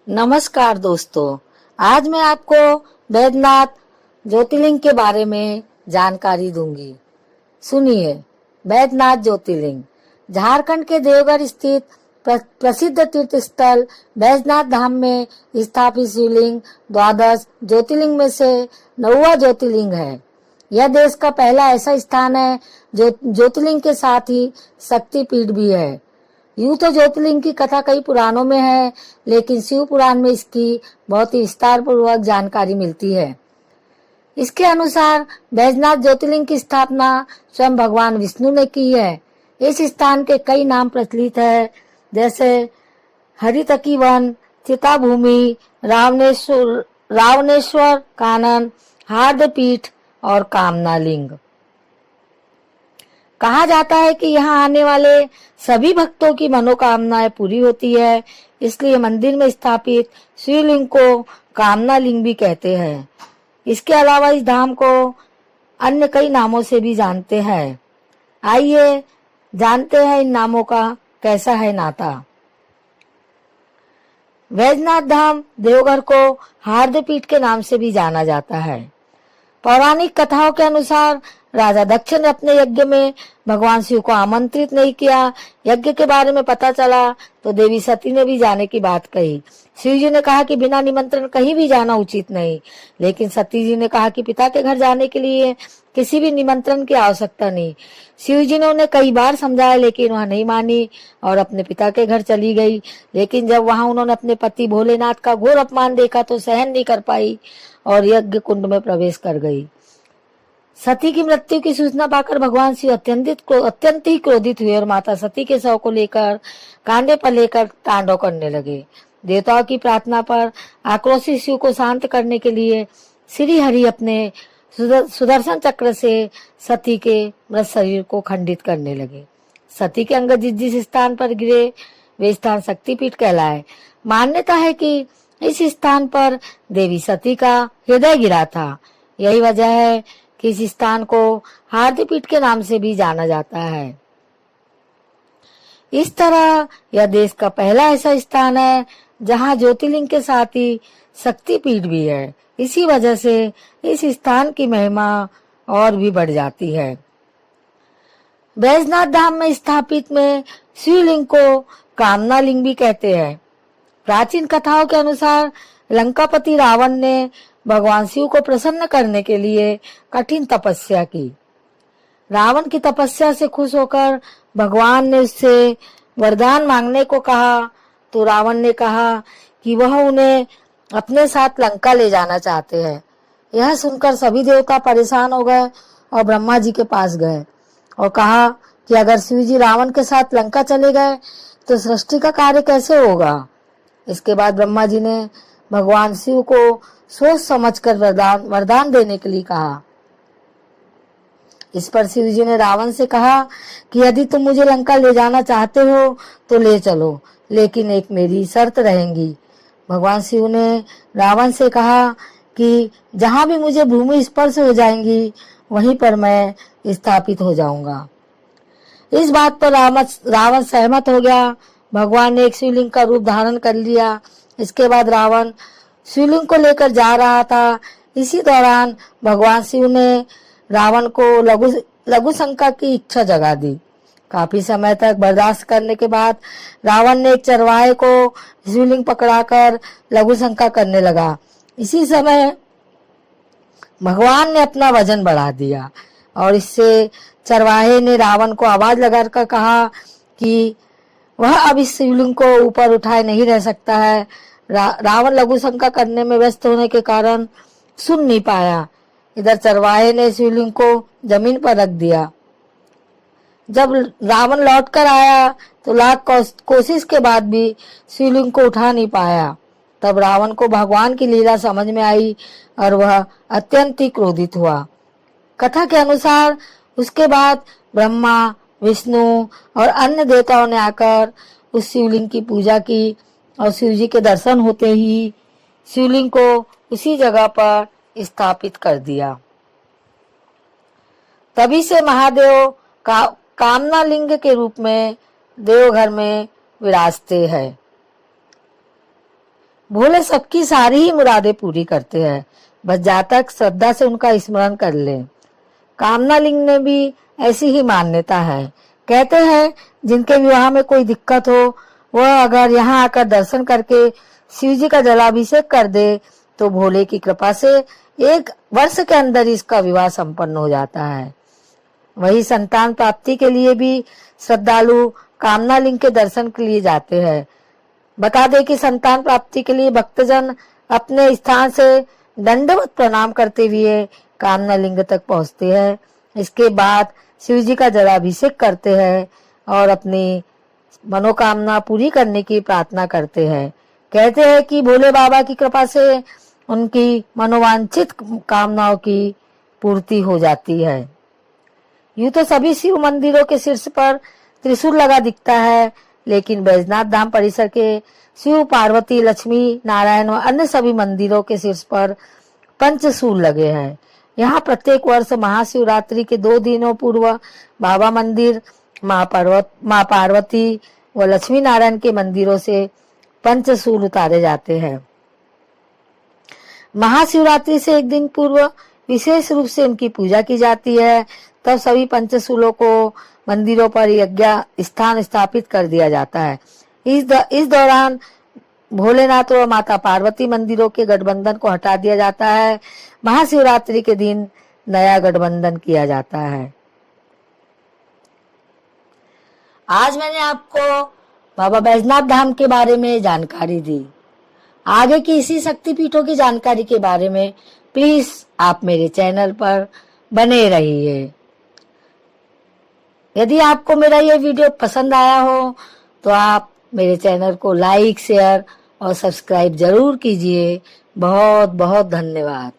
नमस्कार दोस्तों। आज मैं आपको बैद्यनाथ ज्योतिर्लिंग के बारे में जानकारी दूंगी। सुनिए। बैद्यनाथ ज्योतिर्लिंग झारखंड के देवघर स्थित प्रसिद्ध तीर्थ स्थल बैद्यनाथ धाम में स्थापित शिवलिंग द्वादश ज्योतिर्लिंग में से 9वां ज्योतिर्लिंग है। यह देश का पहला ऐसा स्थान है जो ज्योतिर्लिंग के साथ ही शक्तिपीठ भी है। यूं तो ज्योतिर्लिंग की कथा कई पुराणों में है, लेकिन शिव पुराण में इसकी बहुत ही विस्तार पूर्वक जानकारी मिलती है। इसके अनुसार बैजनाथ ज्योतिर्लिंग की स्थापना स्वयं भगवान विष्णु ने की है। इस स्थान के कई नाम प्रचलित है, जैसे हरितकी वन, चिता भूमि, रावणेश्वर कानन, हार्दपीठ और कामनालिंग। कहा जाता है कि यहाँ आने वाले सभी भक्तों की मनोकामनाएं पूरी होती है, इसलिए मंदिर में स्थापित शिवलिंग को कामना लिंग भी कहते हैं। इसके अलावा इस धाम को अन्य कई नामों से भी जानते हैं। आइए जानते हैं इन नामों का कैसा है नाता। बैजनाथ धाम देवघर को हार्दपीठ के नाम से भी जाना जाता है। पौराणिक कथाओं के अनुसार राजा दक्ष ने अपने यज्ञ में भगवान शिव को आमंत्रित नहीं किया। यज्ञ के बारे में पता चला तो देवी सती ने भी जाने की बात कही। शिव जी ने कहा कि बिना निमंत्रण कहीं भी जाना उचित नहीं, लेकिन सती जी ने कहा कि पिता के घर जाने के लिए किसी भी निमंत्रण की आवश्यकता नहीं। शिव जी ने उन्हें कई बार समझाया, लेकिन वह नहीं मानी और अपने पिता के घर चली गई। लेकिन जब वहां उन्होंने अपने पति भोलेनाथ का घोर अपमान देखा तो सहन नहीं कर पाई और यज्ञ कुंड में प्रवेश कर गई। सती की मृत्यु की सूचना पाकर भगवान शिव अत्यंत ही क्रोधित हुए और माता सती के शव को लेकर कांधे पर लेकर तांडव करने लगे। देवताओं की प्रार्थना पर आक्रोशित शिव को शांत करने के लिए श्री हरि अपने सुदर्शन चक्र से सती के मृत शरीर को खंडित करने लगे। सती के अंग जिस जिस स्थान पर गिरे वे स्थान शक्तिपीठ कहलाए। मान्यता है कि इस स्थान पर देवी सती का हृदय गिरा था। यही वजह है कि इस स्थान को हार्दपीठ के नाम से भी जाना जाता है। इस तरह यह देश का पहला ऐसा स्थान है जहां ज्योतिर्लिंग के साथ ही शक्तिपीठ भी है। इसी वजह से इस स्थान की महिमा और भी बढ़ जाती है। बैजनाथ धाम में स्थापित में शिवलिंग को कामना लिंग भी कहते हैं। प्राचीन कथाओं के अनुसार लंकापति रावण ने भगवान शिव को प्रसन्न करने के लिए कठिन तपस्या की। रावण की तपस्या से खुश होकर भगवान ने उससे वरदान मांगने को कहा, तो रावण ने कहा कि वह उन्हें अपने साथ लंका ले जाना चाहते हैं। यह सुनकर सभी देवता परेशान हो गए और ब्रह्मा जी के पास गए और कहा कि अगर शिव जी रावण के साथ लंका चले गए तो सृष्टि का कार्य कैसे होगा। इसके बाद ब्रह्मा जी ने भगवान शिव को सोच समझकर वरदान देने के लिए कहा। इस पर शिव जी ने रावण से कहा कि यदि तुम मुझे लंका ले जाना चाहते हो तो ले चलो, लेकिन एक मेरी शर्त रहेगी। भगवान शिव ने रावण से कहा कि जहां भी मुझे भूमि स्पर्श हो जाएंगी वहीं पर मैं स्थापित हो जाऊंगा। इस बात पर रावण सहमत हो गया। भगवान ने एक शिवलिंग का रूप धारण कर लिया। इसके बाद रावण शिवलिंग को लेकर जा रहा था। इसी दौरान भगवान शिव ने रावण को लघु शंका की इच्छा जगा दी। काफी समय तक बर्दाश्त करने के बाद रावण ने एक चरवाहे को शिवलिंग पकड़ाकर लघु शंका करने लगा। इसी समय भगवान ने अपना वजन बढ़ा दिया और इससे चरवाहे ने रावण को आवाज लगाकर कहा कि वह अब इस शिवलिंग को ऊपर उठाए नहीं रह सकता है। रावण लघु शंका करने में व्यस्त होने के कारण सुन नहीं पाया। इधर चरवाहे ने शिवलिंग को जमीन पर रख दिया। जब रावण लौटकर आया तो लाख कोशिश के बाद भी शिवलिंग को उठा नहीं पाया। तब रावण को भगवान की लीला समझ में आई और वह अत्यंत ही क्रोधित हुआ। कथा के अनुसार उसके बाद ब्रह्मा, विष्णु और अन्य देवताओं ने आकर उस शिवलिंग की पूजा की और शिव जी के दर्शन होते ही शिवलिंग को उसी जगह पर स्थापित कर दिया। तभी से महादेव कामना लिंग के रूप में देवघर में विराजते हैं। भोले सबकी सारी ही मुरादें पूरी करते हैं, बस जातक श्रद्धा से उनका स्मरण कर ले। कामना लिंग में भी ऐसी ही मान्यता है। कहते हैं जिनके विवाह में कोई दिक्कत हो वह अगर यहाँ आकर दर्शन करके शिव जी का जलाभिषेक कर दे तो भोले की कृपा से 1 वर्ष के अंदर इसका विवाह संपन्न हो जाता है। वही संतान प्राप्ति के लिए भी श्रद्धालु कामना लिंग के दर्शन के लिए जाते हैं। बता दें कि संतान प्राप्ति के लिए भक्तजन अपने स्थान से दंडवत प्रणाम करते हुए कामना लिंग तक पहुंचते हैं। इसके बाद शिव जी का जलाभिषेक करते हैं और अपनी मनोकामना पूरी करने की प्रार्थना करते हैं। कहते हैं कि भोले बाबा की कृपा से उनकी मनोवांछित कामनाओं की पूर्ति हो जाती है। यूं तो सभी शिव मंदिरों के शीर्ष पर त्रिशूल लगा दिखता है, लेकिन बैजनाथ धाम परिसर के शिव, पार्वती, लक्ष्मी, नारायण व अन्य सभी मंदिरों के शीर्ष पर पंचशूल लगे हैं। यहाँ प्रत्येक वर्ष महाशिवरात्रि के 2 दिनों पूर्व बाबा मंदिर, माँ पार्वती व लक्ष्मी नारायण के मंदिरों से पंचशूल उतारे जाते हैं। महाशिवरात्रि से 1 दिन पूर्व विशेष रूप से उनकी पूजा की जाती है। तब सभी पंचशूलों को मंदिरों पर यज्ञ स्थान स्थापित कर दिया जाता है। इस दौरान भोलेनाथ और माता पार्वती मंदिरों के गठबंधन को हटा दिया जाता है। महाशिवरात्रि के दिन नया गठबंधन किया जाता है। आज मैंने आपको बाबा बैजनाथ धाम के बारे में जानकारी दी। आगे की इसी शक्तिपीठों की जानकारी के बारे में प्लीज आप मेरे चैनल पर बने रहिए। यदि आपको मेरा ये वीडियो पसंद आया हो तो आप मेरे चैनल को लाइक, शेयर और सब्सक्राइब जरूर कीजिए। बहुत बहुत धन्यवाद।